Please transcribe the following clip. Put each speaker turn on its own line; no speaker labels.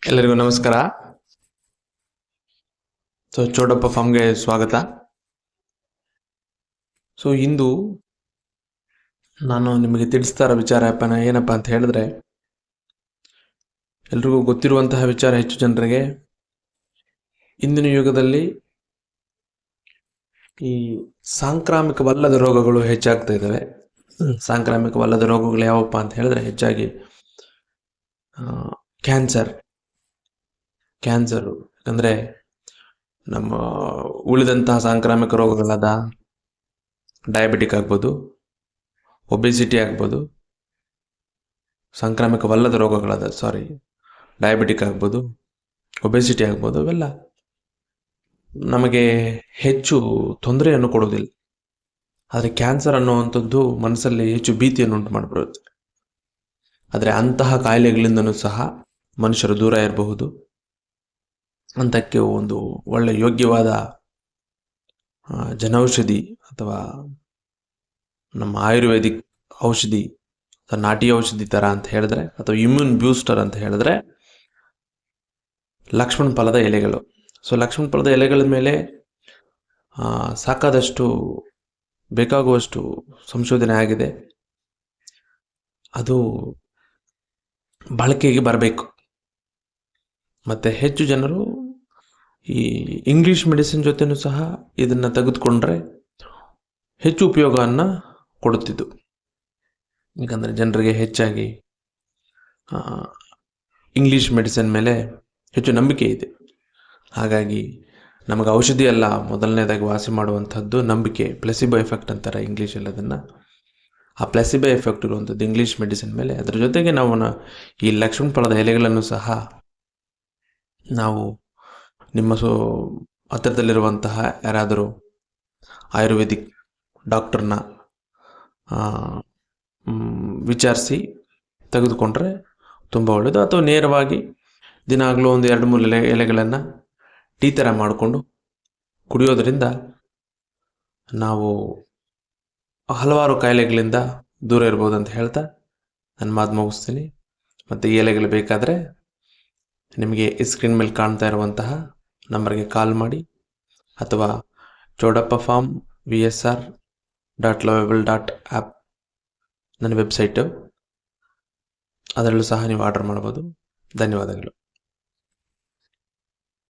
ಎಲ್ಲರಿಗೂ ನಮಸ್ಕಾರ. ಚೋಡಪ್ಪ ಫಾರ್ಮ್ಗೆ ಸ್ವಾಗತ. ಇಂದು ನಾನು ನಿಮಗೆ ತಿಳಿಸ್ತಾ ಇರೋ ವಿಚಾರ ಏನಪ್ಪ ಅಂತ ಹೇಳಿದ್ರೆ, ಎಲ್ರಿಗೂ ಗೊತ್ತಿರುವಂತಹ ವಿಚಾರ. ಹೆಚ್ಚು ಜನರಿಗೆ ಇಂದಿನ ಯುಗದಲ್ಲಿ ಈ ಸಾಂಕ್ರಾಮಿಕವಲ್ಲದ ರೋಗಗಳು ಹೆಚ್ಚಾಗ್ತಾ ಇದ್ದಾವೆ. ಸಾಂಕ್ರಾಮಿಕವಲ್ಲದ ರೋಗಗಳು ಯಾವಪ್ಪ ಅಂತ ಹೇಳಿದ್ರೆ, ಹೆಚ್ಚಾಗಿ ಕ್ಯಾನ್ಸರು. ಯಾಕಂದ್ರೆ ನಮ್ಮ ಉಳಿದಂತಹ ಸಾಂಕ್ರಾಮಿಕ ರೋಗಗಳಾದ ಡಯಾಬಿಟಿಕ್ ಆಗ್ಬೋದು, ಒಬೆಸಿಟಿ ಆಗ್ಬೋದು, ಸಾಂಕ್ರಾಮಿಕವಲ್ಲದ ರೋಗಗಳಾದ ಡಯಾಬಿಟಿಕ್ ಆಗ್ಬೋದು, ಒಬೆಸಿಟಿ ಆಗ್ಬೋದು, ಅವೆಲ್ಲ ನಮಗೆ ಹೆಚ್ಚು ತೊಂದರೆಯನ್ನು ಕೊಡೋದಿಲ್ಲ. ಆದರೆ ಕ್ಯಾನ್ಸರ್ ಅನ್ನುವಂಥದ್ದು ಮನಸ್ಸಲ್ಲಿ ಹೆಚ್ಚು ಭೀತಿಯನ್ನು ಉಂಟು ಮಾಡಿಬಿಡುತ್ತೆ. ಆದರೆ ಅಂತಹ ಕಾಯಿಲೆಗಳಿಂದನೂ ಸಹ ಮನುಷ್ಯರು ದೂರ ಇರಬಹುದು. ಅಂತಕ್ಕೆ ಒಂದು ಒಳ್ಳೆ ಯೋಗ್ಯವಾದ ಜನೌಷಧಿ ಅಥವಾ ನಮ್ಮ ಆಯುರ್ವೇದಿಕ್ ಔಷಧಿ ಅಥವಾ ನಾಟಿ ಔಷಧಿ ಥರ ಅಂತ ಹೇಳಿದ್ರೆ, ಅಥವಾ ಇಮ್ಯೂನ್ ಬೂಸ್ಟರ್ ಅಂತ ಹೇಳಿದ್ರೆ, ಲಕ್ಷ್ಮಣ ಫಲದ ಎಲೆಗಳು. ಲಕ್ಷ್ಮಣ ಫಲದ ಎಲೆಗಳ ಮೇಲೆ ಸಾಕಾದಷ್ಟು ಬೇಕಾಗುವಷ್ಟು ಸಂಶೋಧನೆ ಆಗಿದೆ. ಅದು ಬಳಕೆಗೆ ಬರಬೇಕು. ಮತ್ತು ಹೆಚ್ಚು ಜನರು ಈ ಇಂಗ್ಲೀಷ್ ಮೆಡಿಸಿನ್ ಜೊತೆನೂ ಸಹ ಇದನ್ನು ತೆಗೆದುಕೊಂಡ್ರೆ ಹೆಚ್ಚು ಉಪಯೋಗವನ್ನು ಕೊಡುತ್ತಿದ್ದು. ಯಾಕಂದರೆ ಜನರಿಗೆ ಹೆಚ್ಚಾಗಿ ಇಂಗ್ಲೀಷ್ ಮೆಡಿಸಿನ್ ಮೇಲೆ ಹೆಚ್ಚು ನಂಬಿಕೆ ಇದೆ. ಹಾಗಾಗಿ ನಮಗೆ ಔಷಧಿ ಅಲ್ಲ ಮೊದಲನೇದಾಗಿ ವಾಸಿ ಮಾಡುವಂಥದ್ದು ನಂಬಿಕೆ. ಪ್ಲೆಸಿಬೋ ಎಫೆಕ್ಟ್ ಅಂತಾರೆ ಇಂಗ್ಲೀಷಲ್ಲಿ ಅದನ್ನು. ಆ ಪ್ಲೆಸಿಬೋ ಎಫೆಕ್ಟ್ ಇರುವಂಥದ್ದು ಇಂಗ್ಲೀಷ್ ಮೆಡಿಸಿನ್ ಮೇಲೆ. ಅದರ ಜೊತೆಗೆ ನಾವು ಈ ಲಕ್ಷ್ಮಣ ಫಲದ ಎಲೆಗಳನ್ನು ಸಹ ನಾವು ನಿಮ್ಮ ಹತ್ತಿರದಲ್ಲಿರುವಂತಹ ಯಾರಾದರೂ ಆಯುರ್ವೇದಿಕ್ ಡಾಕ್ಟರ್ನ ವಿಚಾರಿಸಿ ತೆಗೆದುಕೊಂಡ್ರೆ ತುಂಬ ಒಳ್ಳೆಯದು. ಅಥವಾ ನೇರವಾಗಿ ದಿನಾಗಲೂ ಒಂದು 2-3 ಎಲೆಗಳನ್ನು ಟೀ ಥರ ಮಾಡಿಕೊಂಡು ಕುಡಿಯೋದರಿಂದ ನಾವು ಹಲವಾರು ಕಾಯಿಲೆಗಳಿಂದ ದೂರ ಇರ್ಬೋದು ಅಂತ ಹೇಳ್ತಾ ನನ್ನ ಮಾತು ಮುಗಿಸ್ತೀನಿ. ಮತ್ತು ಈ ಎಲೆಗಳು ಬೇಕಾದರೆ ನಿಮಗೆ ಈ ಸ್ಕ್ರೀನ್ ಮೇಲೆ ಕಾಣ್ತಾ ಇರುವಂತಹ ನಂಬರ್ಗೆ ಕಾಲ್ ಮಾಡಿ, ಅಥವಾ ಚೋಡಪ್ಪ ಫಾರ್ಮ್ VSR.lovable.app ನನ್ನ ವೆಬ್ಸೈಟು, ಅದರಲ್ಲೂ ಸಹ ನೀವು ಆರ್ಡರ್ ಮಾಡ್ಬೋದು. ಧನ್ಯವಾದಗಳು.